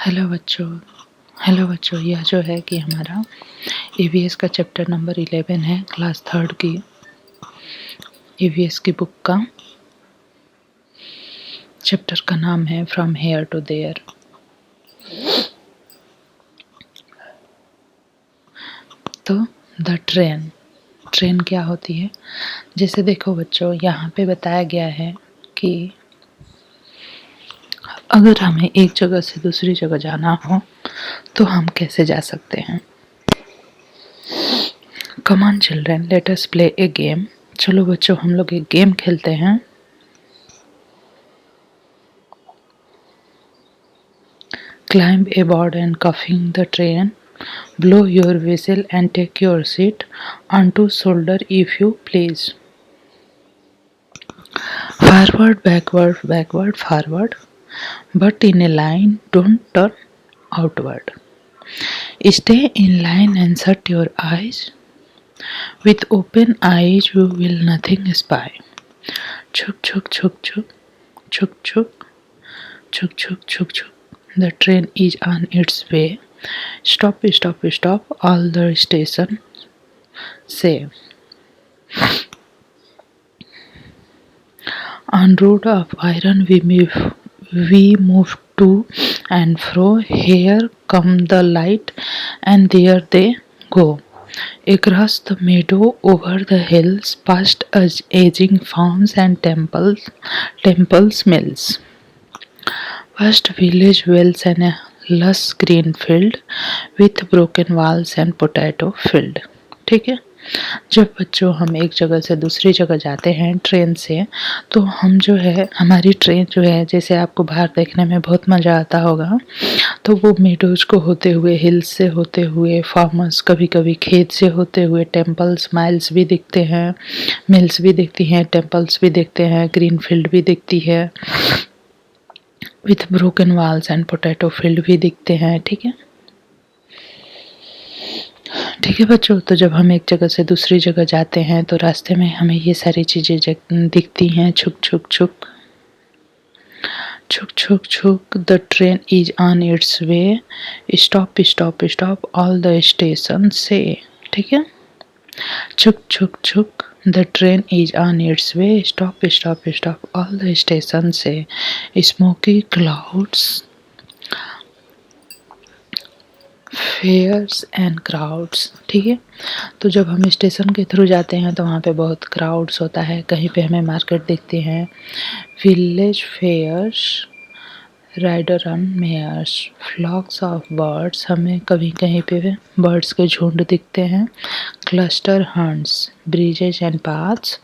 Hello बच्चों, यह जो है कि हमारा ईवीएस का चैप्टर नंबर 11 है, क्लास थर्ड की ईवीएस की बुक का। चैप्टर का नाम है फ्रॉम हेयर टू देयर। तो द ट्रेन क्या होती है? जैसे देखो बच्चों, यहाँ पे बताया गया है कि अगर हमें एक जगह से दूसरी जगह जाना हो तो हम कैसे जा सकते हैं। Come on children, let us play A game. चलो बच्चों, हम लोग एक गेम खेलते हैं। Climb aboard and cuffing the train. Blow your whistle and take your seat onto shoulder if you please. Forward, backward, forward. But in a line, don't turn outward. Stay in line and shut your eyes. With open eyes, you will nothing spy. Chuk chuk chuk chuk, chuk chuk, chuk chuk chuk chuk. The train is on its way. Stop, stop, stop, all the station say. On road of iron we move to and fro. Here come the light, and there they go. Across the meadow, over the hills, past us aging farms and temples mills. Past village wells and a lush green field with broken walls and potato field. ठीक है। जब बच्चों हम एक जगह से दूसरी जगह जाते हैं ट्रेन से, तो हम जो है, हमारी ट्रेन जो है, जैसे आपको बाहर देखने में बहुत मज़ा आता होगा, तो वो मीडोज को होते हुए, हिल्स से होते हुए, फार्मर्स, कभी कभी खेत से होते हुए, टेम्पल्स माइल्स भी दिखते हैं, मिल्स भी दिखती हैं, टेम्पल्स भी दिखते हैं, ग्रीन फील्ड भी दिखती है, with broken walls and potato field भी दिखते हैं। ठीक है, ठीक है बच्चों। तो जब हम एक जगह से दूसरी जगह जाते हैं तो रास्ते में हमें ये सारी चीज़ें दिखती हैं। छुक छुक छुक, छुक छुक छुक, the train is on its way. Stop stop stop, all the station से। ठीक है, छुक छुक छुक, the train is on its way. Stop stop stop, all the station से। Smoky clouds, fairs and crowds. ठीक है, तो जब हम स्टेशन के थ्रू जाते हैं तो वहाँ पे बहुत क्राउड्स होता है, कहीं पे हमें मार्केट दिखते हैं, village fairs, rider on mares, flocks of birds, हमें कभी कहीं पे बर्ड्स के झुंड दिखते हैं, cluster huts, bridges and paths,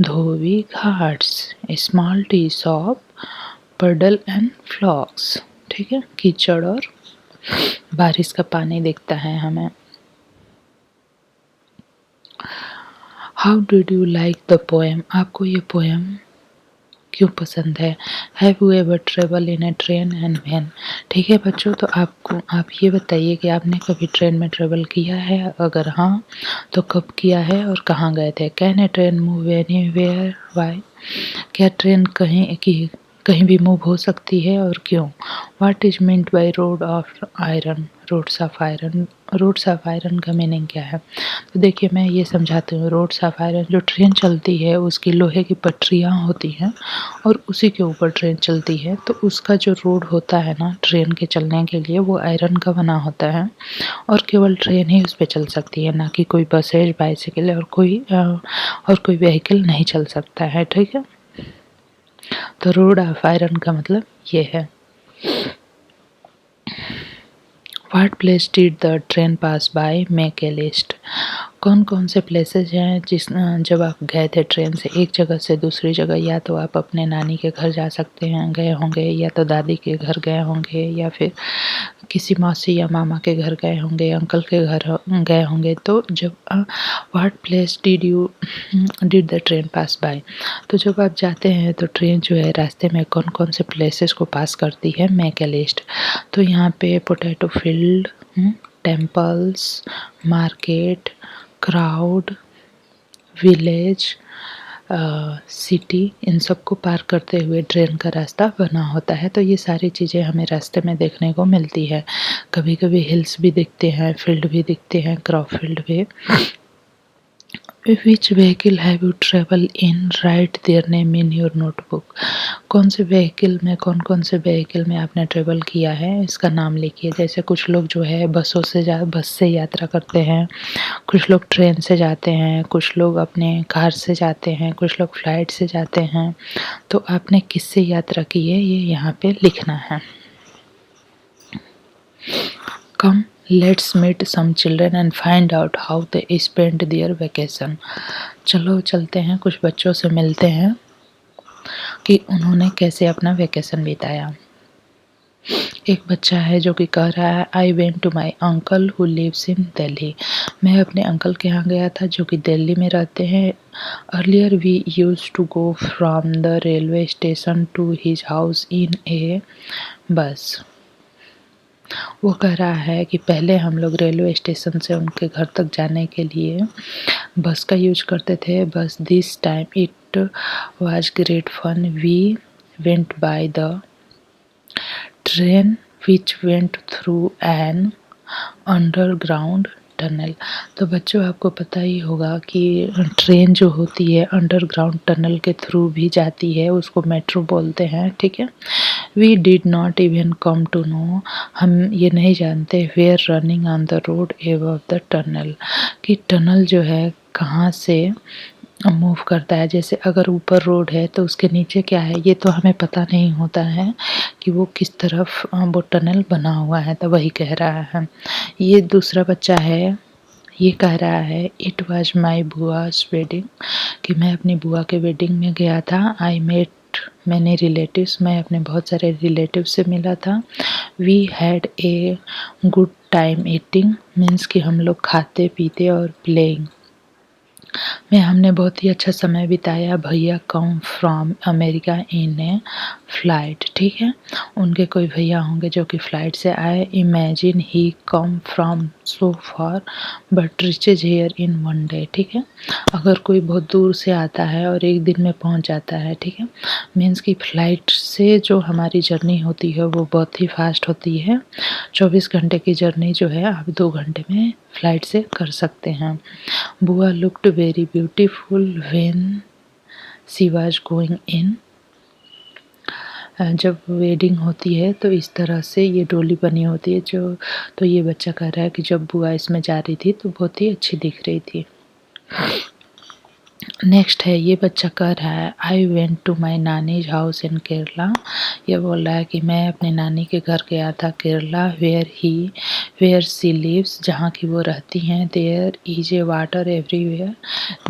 dhobi ghats, small tea shop, puddle and flocks. ठीक है, कीचड़ और बारिश का पानी दिखता है हमें। How did you like the poem? आपको ये पोएम क्यों पसंद है? Have you ever travel in A train and when? ठीक है बच्चों, तो आप ये बताइए कि आपने कभी ट्रेन में ट्रेवल किया है? अगर हाँ, तो कब किया है और कहाँ गए थे? Can a train move anywhere? Why? क्या ट्रेन कहीं भी मूव हो सकती है और क्यों? What is meant by road of iron? Roads of iron, roads of iron का मीनिंग क्या है? तो देखिए, मैं ये समझाती हूँ। रोड्स ऑफ आयरन, जो ट्रेन चलती है उसकी लोहे की पटरियाँ होती हैं और उसी के ऊपर ट्रेन चलती है, तो उसका जो रोड होता है ना ट्रेन के चलने के लिए, वो आयरन का बना होता है और केवल ट्रेन ही उस पर चल सकती है, ना कि कोई बसेज, बाइसिकल और कोई व्हीकल नहीं चल सकता है। ठीक है, तो रोड ऑफ आयरन का मतलब ये है। What place did the train pass by? Make a list. कौन कौन से प्लेसेस हैं जब आप गए थे ट्रेन से एक जगह से दूसरी जगह? या तो आप अपने नानी के घर जा सकते हैं, गए होंगे, या तो दादी के घर गए होंगे, या फिर किसी मौसी या मामा के घर गए होंगे, अंकल के घर गए होंगे। तो जब what place did the train pass by, तो जब आप जाते हैं तो ट्रेन जो है रास्ते में कौन कौन से प्लेसेस को पास करती है? Make a list. तो यहाँ पे potato field, temples, market, crowd, village, city, इन सबको पार करते हुए ट्रेन का रास्ता बना होता है। तो ये सारी चीज़ें हमें रास्ते में देखने को मिलती है। कभी-कभी हिल्स भी दिखते हैं, फील्ड भी दिखते हैं, क्रॉप फील्ड भी। Which vehicle have you travel in, write their name in your notebook. कौन से व्हीकल में, कौन-कौन से व्हीकल में आपने ट्रेवल किया है, इसका नाम लिखिए। जैसे कुछ लोग जो है बस से यात्रा करते हैं, कुछ लोग ट्रेन से जाते हैं, कुछ लोग अपने कार से जाते हैं, कुछ लोग फ्लाइट से जाते हैं। तो आपने किससे यात्रा की है, ये यहाँ पे लिखना है। Come let's meet some children and find out how they spend their vacation. चलो चलते हैं, कुछ बच्चों से मिलते हैं कि उन्होंने कैसे अपना वेकेशन बिताया। एक बच्चा है जो कि कह रहा है, I went to my uncle who lives in Delhi. मैं अपने अंकल के यहाँ गया था जो कि दिल्ली में रहते हैं। Earlier we use to go from the railway station to his house in a bus. वो कह रहा है कि पहले हम लोग रेलवे स्टेशन से उनके घर तक जाने के लिए बस का यूज करते थे। बस this time it was great fun. We went by the train which went through an underground tunnel. तो बच्चों आपको पता ही होगा कि ट्रेन जो होती है अंडरग्राउंड टनल के थ्रू भी जाती है, उसको मेट्रो बोलते हैं, ठीक है। We did not even come to know, हम ये नहीं जानते, were running on the road above the tunnel, कि टनल जो है कहाँ से मूव करता है। जैसे अगर ऊपर रोड है तो उसके नीचे क्या है, ये तो हमें पता नहीं होता है कि वो किस तरफ वो टनल बना हुआ है। तो वही कह रहा है। ये दूसरा बच्चा है, ये कह रहा है, इट वाज माई बुआस वेडिंग, कि मैं अपनी बुआ के वेडिंग में गया था। आई मेट मैनी रिलेटिव्स, मैं अपने बहुत सारे रिलेटिव से मिला था। We had a good time eating, means कि हम लोग खाते पीते और प्लेइंग में हमने बहुत ही अच्छा समय बिताया। भैया come from America in A flight, ठीक है, उनके कोई भैया होंगे जो कि फ़्लाइट से आए। Imagine he come from so far but reaches here in one day, ठीक है। अगर कोई बहुत दूर से आता है और एक दिन में पहुंच जाता है, ठीक है, मीन्स कि फ़्लाइट से जो हमारी जर्नी होती है वो बहुत ही फास्ट होती है। 24 घंटे की जर्नी जो है आप 2 घंटे में फ़्लाइट से कर सकते हैं। बुआ looked very beautiful when she was going in. जब वेडिंग होती है तो इस तरह से ये डोली बनी होती है जो, तो ये बच्चा कह रहा है कि जब बुआ इसमें जा रही थी तो बहुत ही अच्छी दिख रही थी। नेक्स्ट है, ये बच्चा कह रहा है, I went to my nani's house in Kerala. ये बोल रहा है कि मैं अपने नानी के घर गया था केरला। वेयर सी लिव्स, जहाँ की वो रहती हैं। There is a water everywhere.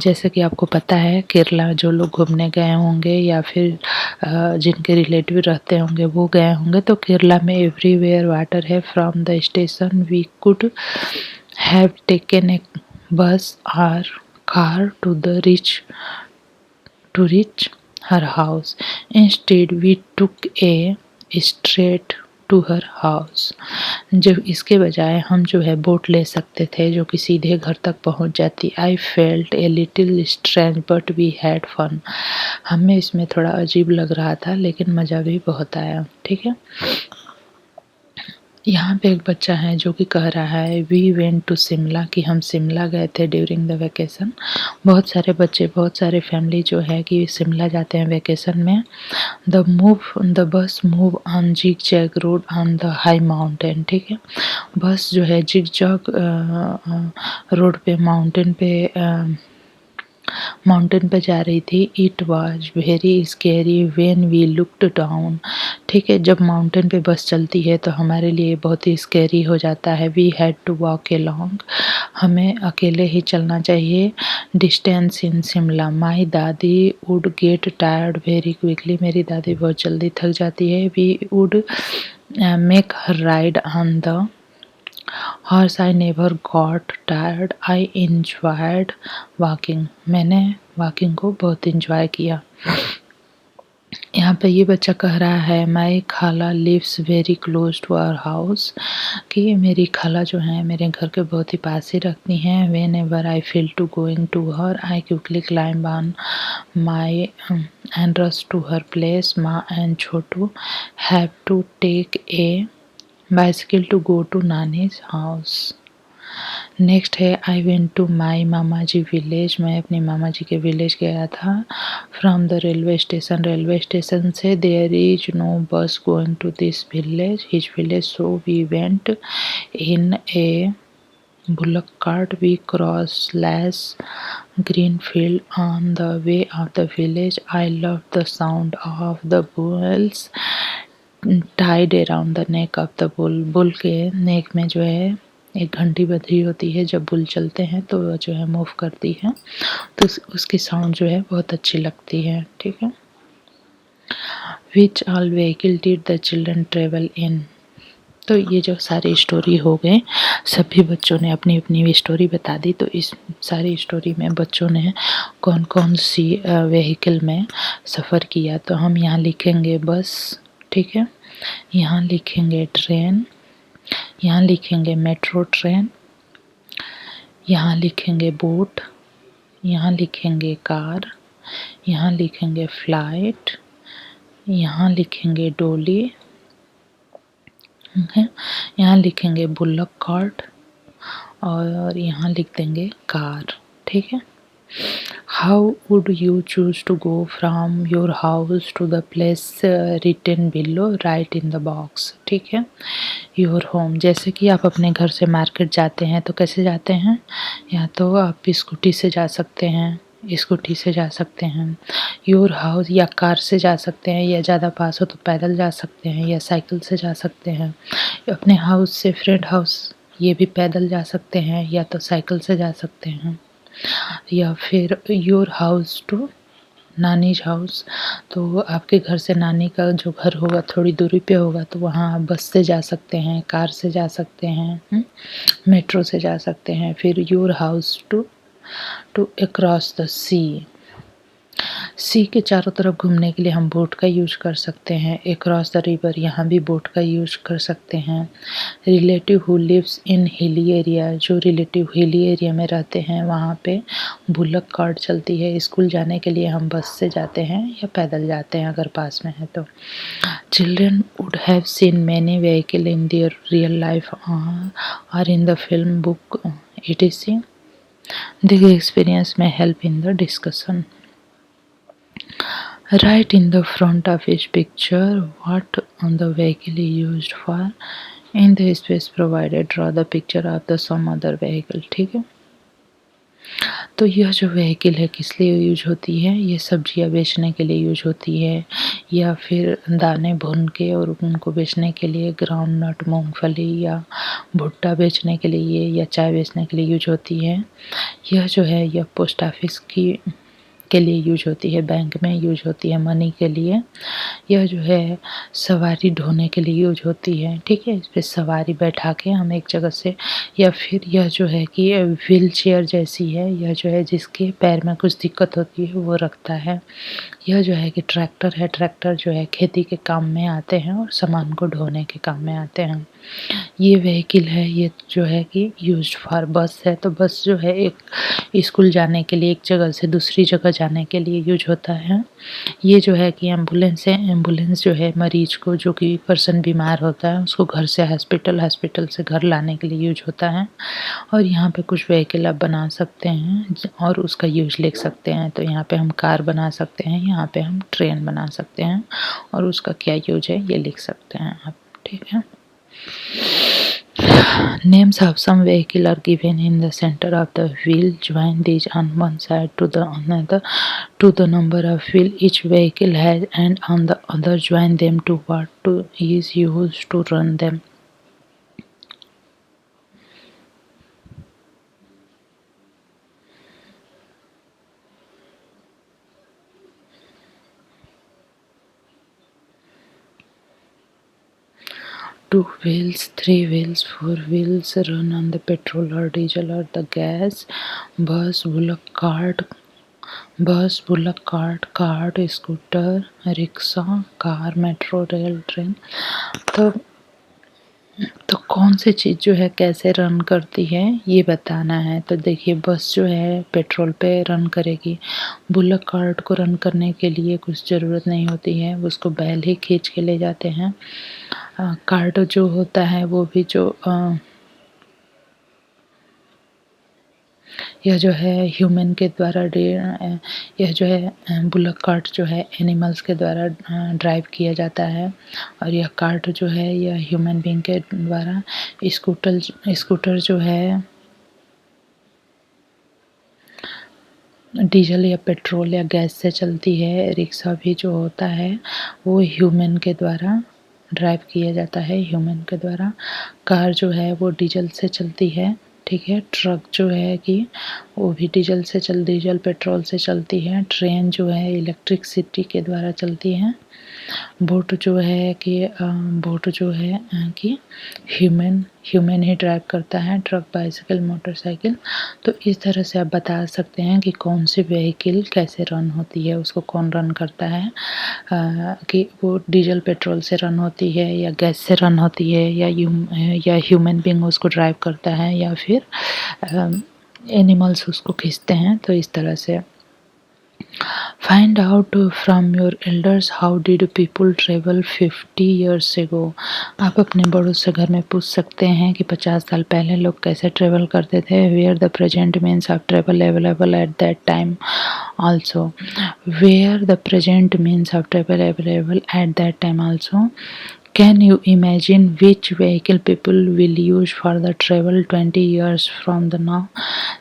जैसे कि आपको पता है केरला जो लोग घूमने गए होंगे या फिर जिनके रिलेटिव रहते होंगे वो गए होंगे, तो केरला में एवरीवेयर वाटर है। From the station we could have taken a bus or car to reach her house. Instead, we took a straight to her house. जब इसके बजाय हम जो है बोट ले सकते थे जो कि सीधे घर तक पहुंच जाती। I felt a little strange but we had fun. हमें इसमें थोड़ा अजीब लग रहा था लेकिन मज़ा भी बहुत आया, ठीक है। यहाँ पे एक बच्चा है जो कि कह रहा है, वी वेंट टू शिमला, कि हम शिमला गए थे ड्यूरिंग द वेकेशन। बहुत सारे बच्चे, बहुत सारे फैमिली जो है कि शिमला जाते हैं वेकेशन में। The bus move on zig zag road on the high mountain, ठीक है। बस जो है जिग जैग रोड पे माउंटेन पे जा रही थी। It was very scary when we looked down, ठीक है। जब माउंटेन पे बस चलती है तो हमारे लिए बहुत ही स्केरी हो जाता है। We had to walk along, हमें अकेले ही चलना चाहिए। Distance in Shimla, my dadi would get tired very quickly, मेरी दादी बहुत जल्दी थक जाती है। We would make her ride on the horse, I never got tired, I enjoyed walking, मैंने वॉकिंग को बहुत इंजॉय किया। यहाँ पे ये बच्चा कह रहा है my khala lives very close to our house, कि मेरी खाला जो है मेरे घर के बहुत ही पास ही रखती हैं। Whenever I feel to going to her I quickly climb on my and rush to her place. माँ and Chhotu have to take a bicycle to go to nani's house. Next है I went to my mama ji village, मैं अपने मामा जी के village गया था। From the railway station से there is no bus going to this village his village, so we went in A bullock cart. We crossed lush green field on the way of the village. I loved the sound of the bulls tied around the neck of the bull. Bull के नेक में जो है एक घंटी बंधी होती है, जब बुल चलते हैं तो वो जो है मूव करती है, तो उसकी साउंड जो है बहुत अच्छी लगती है। ठीक है। Which all vehicle did the children travel in? तो ये जो सारी स्टोरी हो गए, सभी बच्चों ने अपनी अपनी स्टोरी बता दी। तो इस सारी स्टोरी में बच्चों ने कौन कौन सी व्हीकल में सफ़र किया, तो हम यहाँ लिखेंगे बस। ठीक है। यहाँ लिखेंगे ट्रेन, यहाँ लिखेंगे मेट्रो ट्रेन, यहाँ लिखेंगे बोट, यहाँ लिखेंगे कार, यहाँ लिखेंगे फ्लाइट, यहाँ लिखेंगे डोली, यहाँ लिखेंगे बुल्लक कार्ट, और यहाँ लिख देंगे कार। ठीक है। How would you choose to go from your house to the place written below, right in the box. ठीक है। योर होम, जैसे कि आप अपने घर से मार्केट जाते हैं तो कैसे जाते हैं, या तो आप स्कूटी से जा सकते हैं, स्कूटी से जा सकते हैं। योर हाउस या कार से जा सकते हैं, या ज़्यादा पास हो तो पैदल जा सकते हैं, या साइकिल से जा सकते हैं। अपने हाउस से फ्रेंड हाउस ये भी पैदल जा सकते हैं, या तो साइकिल से जा सकते हैं। या फिर your house to nani's house, तो आपके घर से नानी का जो घर होगा थोड़ी दूरी पे होगा, तो वहाँ आप बस से जा सकते हैं, कार से जा सकते हैं, मेट्रो से जा सकते हैं। फिर your house to across the sea के चारों तरफ घूमने के लिए हम बोट का यूज कर सकते हैं। अक्रॉस द रिवर, यहाँ भी बोट का यूज कर सकते हैं। Relative who lives in hilly area, जो रिलेटिव हिली एरिया में रहते हैं वहाँ पे बुलक कार्ट चलती है। स्कूल जाने के लिए हम बस से जाते हैं या पैदल जाते हैं अगर पास में है तो। Children would have seen many vehicle in their real life और in the film book etc. The experience may help in the discussion. Write in the front of each picture what the vehicle is used for. In the space provided, draw the picture of the some other vehicle. ठीक है। तो यह जो vehicle है किस लिए use होती है, ये सब्जियां बेचने के लिए यूज होती है, या फिर दाने भून के और उनको बेचने के लिए, ग्राउंड नट मूंगफली या भुट्टा बेचने के लिए, या चाय बेचने के लिए यूज होती है। यह जो है यह पोस्ट ऑफिस के लिए यूज होती है, बैंक में यूज होती है मनी के लिए। यह जो है सवारी ढोने के लिए यूज होती है। ठीक है। इस पर सवारी बैठा के हम एक जगह से, या फिर यह जो है कि व्हील चेयर जैसी है, यह जो है जिसके पैर में कुछ दिक्कत होती है वो रखता है। यह जो है कि ट्रैक्टर है, ट्रैक्टर जो है खेती के काम में आते हैं और सामान को ढोने के काम में आते हैं। ये व्हीकल है, ये जो है कि यूज्ड फॉर बस है, तो बस जो है एक स्कूल जाने के लिए, एक जगह से दूसरी जगह जाने के लिए यूज होता है। ये जो है कि एम्बुलेंस है, एम्बुलेंस जो है मरीज को, जो कि पर्सन बीमार होता है उसको घर से हॉस्पिटल, हॉस्पिटल से घर लाने के लिए यूज होता है। और यहाँ पे कुछ व्हीकल आप बना सकते हैं और उसका यूज लिख सकते हैं। तो यहाँ पे हम कार बना सकते हैं, यहाँ पे हम ट्रेन बना सकते हैं, और उसका क्या यूज है ये लिख सकते हैं आप। ठीक है। Names of some vehicle are given in the center of the wheel. Join these on one side to the another to the number of wheel each vehicle has, and on the other join them to what to is used to run them. Two wheels, three wheels, four wheels run on the petrol or diesel or the gas. Bus, bullock cart, बस, bullock cart, cart, scooter, rickshaw, car, metro, rail, train. तो कौन सी चीज़ जो है कैसे run करती है ये बताना है। तो देखिए बस जो है पेट्रोल पे रन करेगी। बुलक कार्ट को रन करने के लिए कुछ ज़रूरत नहीं होती है, उसको बैल ही खींच के ले जाते हैं। कार्ट जो होता है वो भी जो यह जो है ह्यूमन के द्वारा यह जो है बुलक कार्ट जो है एनिमल्स के द्वारा ड्राइव किया जाता है। और यह कार्ट जो है यह ह्यूमन बीइंग के द्वारा। स्कूटर स्कूटर जो है डीजल या पेट्रोल या गैस से चलती है। रिक्शा भी जो होता है वो ह्यूमन के द्वारा ड्राइव किया जाता है, ह्यूमन के द्वारा। कार जो है वो डीजल से चलती है, ठीक है। ट्रक जो है कि वो भी डीजल पेट्रोल से चलती है। ट्रेन जो है इलेक्ट्रिसिटी के द्वारा चलती है। बोट जो है कि ह्यूमन ही ड्राइव करता है। Truck, bicycle, motorcycle. तो इस तरह से आप बता सकते हैं कि कौन सी व्हीकल कैसे रन होती है, उसको कौन रन करता है। कि वो डीजल पेट्रोल से रन होती है या गैस से रन होती है या ह्यूमन बीइंग उसको ड्राइव करता है या फिर एनिमल्स उसको खींचते हैं। तो इस तरह से Find out from your elders how did people travel 50 years ago। आप अपने बड़ों से घर में पूछ सकते हैं कि 50 साल पहले लोग कैसे ट्रेवल करते थे। Where the present means of travel available at that time also। Where the present means of travel available at that time also। Can you imagine which vehicle people will use for the travel 20 years from the now।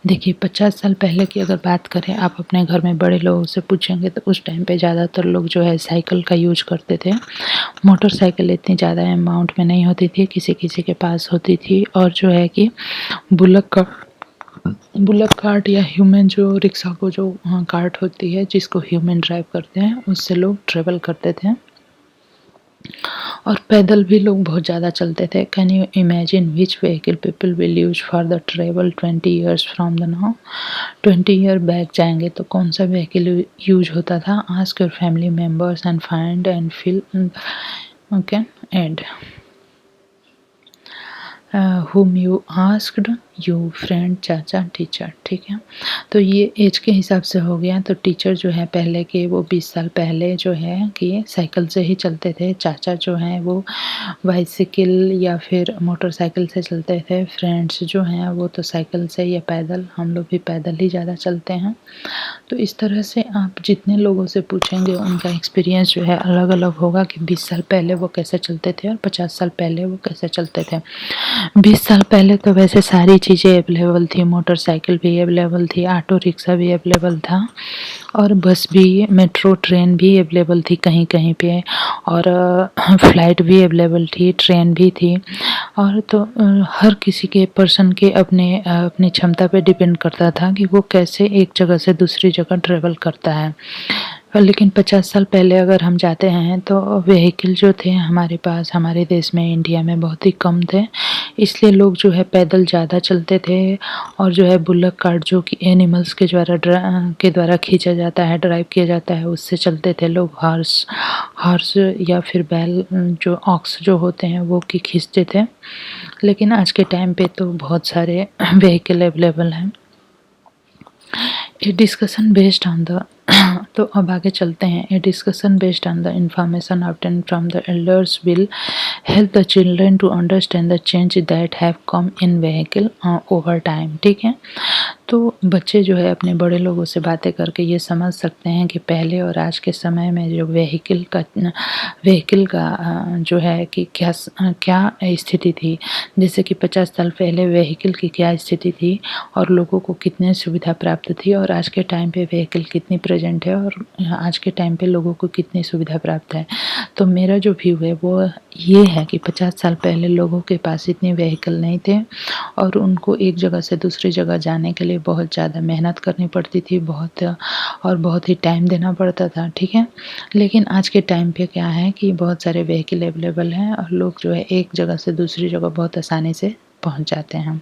देखिए 50 साल पहले की अगर बात करें, आप अपने घर में बड़े लोगों से पूछेंगे तो उस टाइम पे ज़्यादातर लोग जो है साइकिल का यूज करते थे। मोटरसाइकिल इतनी ज़्यादा अमाउंट में नहीं होती थी, किसी किसी के पास होती थी। और जो है कि बुलक कार्ट या ह्यूमन जो रिक्शा को जो कार्ट होती है जिसको ह्यूमन ड्राइव करते हैं उससे लोग ट्रेवल करते थे। और पैदल भी लोग बहुत ज़्यादा चलते थे। Can you imagine which vehicle people will use for the travel 20 years from the now. 20 year back जाएंगे तो कौन सा व्हीकल यूज होता था। Ask your family members and find and fill okay and whom you asked, you, friend, chacha, teacher, ठीक है। तो ये एज के हिसाब से हो गया। तो टीचर जो है पहले के वो 20 साल पहले जो है कि साइकिल से ही चलते थे। चाचा जो हैं वो बाइसिकल या फिर मोटरसाइकिल से चलते थे। फ्रेंड्स जो हैं वो तो साइकिल से या पैदल, हम लोग भी पैदल ही ज़्यादा चलते हैं। तो इस तरह से आप जितने लोगों से पूछेंगे उनका एक्सपीरियंस जो है अलग अलग होगा कि 20 साल पहले वो कैसे चलते थे और 50 साल पहले वो कैसे चलते थे। 20 साल पहले तो वैसे सारी चीज़ें अवेलेबल थी। मोटरसाइकिल भी अवेलेबल थी, ऑटो रिक्शा भी अवेलेबल था और बस भी, मेट्रो ट्रेन भी अवेलेबल थी कहीं कहीं पे। और फ्लाइट भी अवेलेबल थी, ट्रेन भी थी। और तो हर किसी के पर्सन के अपनी क्षमता पे डिपेंड करता था कि वो कैसे एक जगह से दूसरी जगह ट्रेवल करता है। लेकिन 50 साल पहले अगर हम जाते हैं तो व्हीकल जो थे हमारे पास, हमारे देश में, इंडिया में बहुत ही कम थे। इसलिए लोग जो है पैदल ज़्यादा चलते थे। और जो है बुलक कार्ट जो कि एनिमल्स के द्वारा खींचा जाता है, ड्राइव किया जाता है, उससे चलते थे लोग। हॉर्स या फिर बैल जो ऑक्स जो होते हैं वो कि खींचते थे। लेकिन आज के टाइम पे तो बहुत सारे व्हीकल अवेलेबल हैं। A discussion based on the तो अब आगे चलते हैं। A discussion based on the information obtain from the elders will help the children to understand the change that have come in vehicle over time, ठीक है। तो बच्चे जो है अपने बड़े लोगों से बातें करके ये समझ सकते हैं कि पहले और आज के समय में जो व्हीकल का जो है कि क्या स्थिति थी। जैसे कि 50 साल पहले व्हीकल की क्या स्थिति थी और लोगों को कितनी सुविधा प्राप्त थी और आज के टाइम पे व्हीकल कितनी प्रेजेंट है और आज के टाइम पे लोगों को कितनी सुविधा प्राप्त है। तो मेरा जो व्यू है वो ये है कि 50 साल पहले लोगों के पास इतने व्हीकल नहीं थे और उनको एक जगह से दूसरी जगह जाने के लिए बहुत ज़्यादा मेहनत करनी पड़ती थी, बहुत ही टाइम देना पड़ता था, ठीक है। लेकिन आज के टाइम पे क्या है कि बहुत सारे व्हीकल अवेलेबल हैं और लोग जो है एक जगह से दूसरी जगह बहुत आसानी से पहुंच जाते हैं।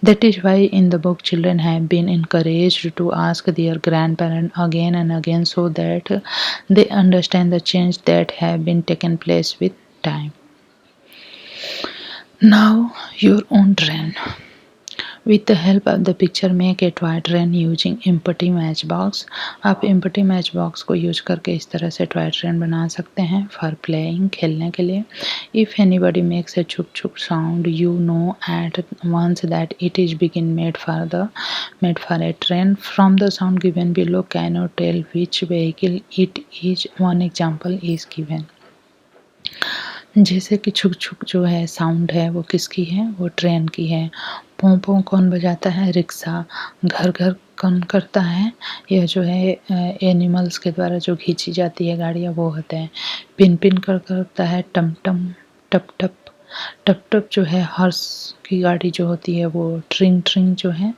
That is why in the book children have been encouraged to ask their grandparents again and again so that they understand the change that have been taken place with time. Now your own train. With the help of the picture make a toy train using empty matchbox. आप empty matchbox को use करके इस तरह से toy train बना सकते हैं for playing, खेलने के लिए. If anybody makes a chuk chuk sound, you know at once that it is begin made for a train. From the sound given below cannot tell which vehicle it is. One example is given. जैसे कि छुक छुक जो है sound है वो किसकी है, वो ट्रेन की है। पों पों कौन बजाता है, रिक्शा। घर घर कौन करता है, यह जो है एनिमल्स के द्वारा जो खींची जाती है गाड़ियाँ वो होते हैं। पिन पिन कर करता है टम टम। टप टप टप टप जो है हॉर्स की गाड़ी जो होती है वो। ट्रिंग ट्रिंग जो है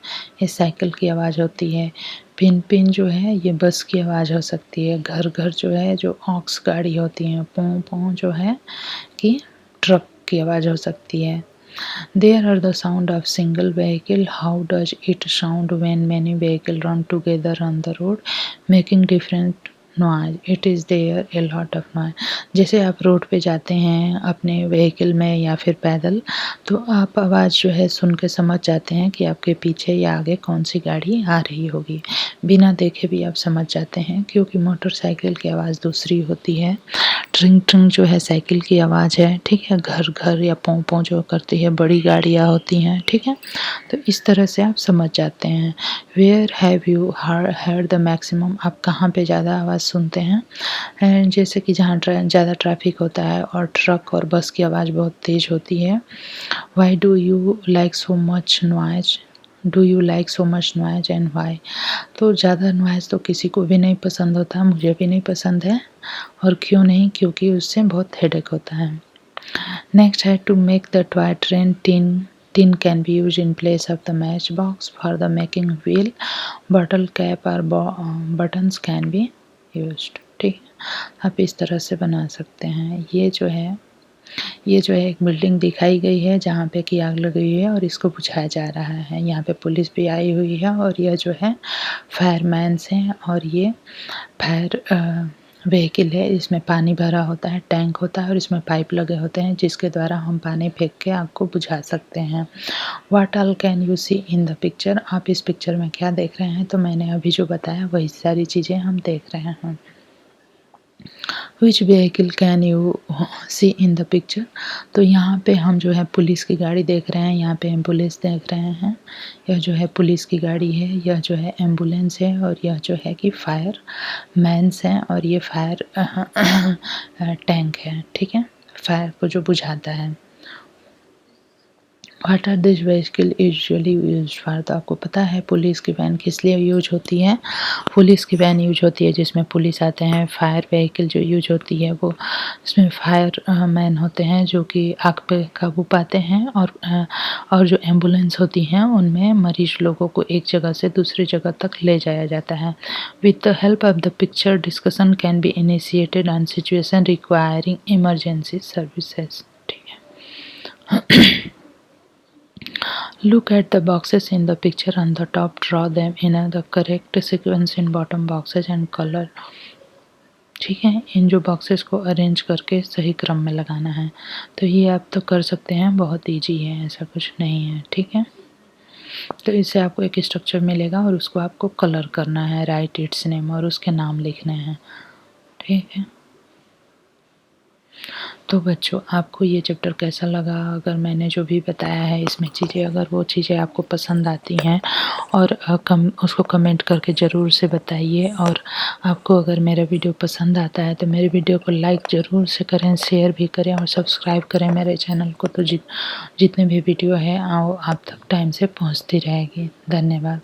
ये साइकिल की आवाज़ होती है। पिन पिन जो है ये बस की आवाज़ हो सकती है। घर घर जो है जो ऑक्स गाड़ी होती है। पों पों जो है कि ट्रक की आवाज़ हो सकती है। There are the sound of single vehicle. How does it sound when many vehicles run together on the road, making different noise? It is there a lot of noise. जैसे आप रोड पे जाते हैं अपने व्हीकल में या फिर पैदल, तो आप आवाज़ जो है सुन के समझ जाते हैं कि आपके पीछे या आगे कौन सी गाड़ी आ रही होगी। बिना देखे भी आप समझ जाते हैं क्योंकि मोटरसाइकिल की आवाज़ दूसरी होती है। ट्रिंग ट्रिंग जो है साइकिल की आवाज़ है, ठीक है। घर घर या पों पों जो करती है बड़ी गाड़ियाँ होती हैं, ठीक है। तो इस तरह से आप समझ जाते हैं। Where have you heard the maximum, आप कहाँ पे ज़्यादा आवाज़ सुनते हैं। जैसे कि जहाँ ज़्यादा ट्रैफिक होता है और ट्रक और बस की आवाज़ बहुत तेज़ होती है। Why do you like so much noise, do you like so much noise and why. तो ज़्यादा नॉइज़ तो किसी को भी नहीं पसंद होता, मुझे भी नहीं पसंद है। और क्यों नहीं, क्योंकि उससे बहुत हेडेक होता है। नेक्स्ट है to make the toy train tin. Tin can be used in place of the matchbox. For the making wheel, bottle cap or buttons can be used. ठीक है, आप इस तरह से बना सकते हैं। ये जो है एक बिल्डिंग दिखाई गई है जहाँ पे कि आग लगी हुई है और इसको बुझाया जा रहा है। यहाँ पे पुलिस भी आई हुई है और यह जो है फायरमैन्स हैं और ये फायर व्हीकल है। इसमें पानी भरा होता है, टैंक होता है और इसमें पाइप लगे होते हैं जिसके द्वारा हम पानी फेंक के आग को बुझा सकते हैं। What all can you see in the picture, आप इस पिक्चर में क्या देख रहे हैं। तो मैंने अभी जो बताया वही सारी चीज़ें हम देख रहे हैं। Which vehicle can you see in the picture, तो यहाँ पे हम जो है पुलिस की गाड़ी देख रहे हैं, यहाँ पे एम्बुलेंस देख रहे हैं। यह जो है पुलिस की गाड़ी है, यह जो है एम्बुलेंस है और यह जो है कि फायर मैन्स हैं और ये फायर टैंक है, ठीक है, फायर को जो बुझाता है। What are this vehicle usually use for, तो आपको पता है पुलिस की वैन किस लिए यूज होती है। पुलिस की वैन यूज होती है जिसमें पुलिस आते हैं। फायर व्हीकल जो यूज होती है वो इसमें फायर मैन होते हैं जो कि आग पे काबू पाते हैं और जो एम्बुलेंस होती हैं उनमें मरीज लोगों को एक जगह से दूसरी जगह तक ले जाया जाता है। With the help of the picture discussion can be initiated on situation requiring emergency services, ठीक है। Look at the boxes in the picture on the top. Draw them in the correct sequence in bottom boxes and color. ठीक है, इन जो boxes को arrange करके सही क्रम में लगाना है। तो ये आप तो कर सकते हैं, बहुत इजी है, ऐसा कुछ नहीं है, ठीक है। तो इससे आपको एक स्ट्रक्चर मिलेगा और उसको आपको कलर करना है, राइट इट्स नेम और उसके नाम लिखने हैं, ठीक है। तो बच्चों आपको ये चैप्टर कैसा लगा, अगर मैंने जो भी बताया है इसमें चीज़ें, अगर वो चीज़ें आपको पसंद आती हैं और उसको कमेंट करके ज़रूर से बताइए। और आपको अगर मेरा वीडियो पसंद आता है तो मेरे वीडियो को लाइक ज़रूर से करें, शेयर भी करें और सब्सक्राइब करें मेरे चैनल को। तो जितने भी वीडियो है आप तक टाइम से पहुँचती रहेगी। धन्यवाद।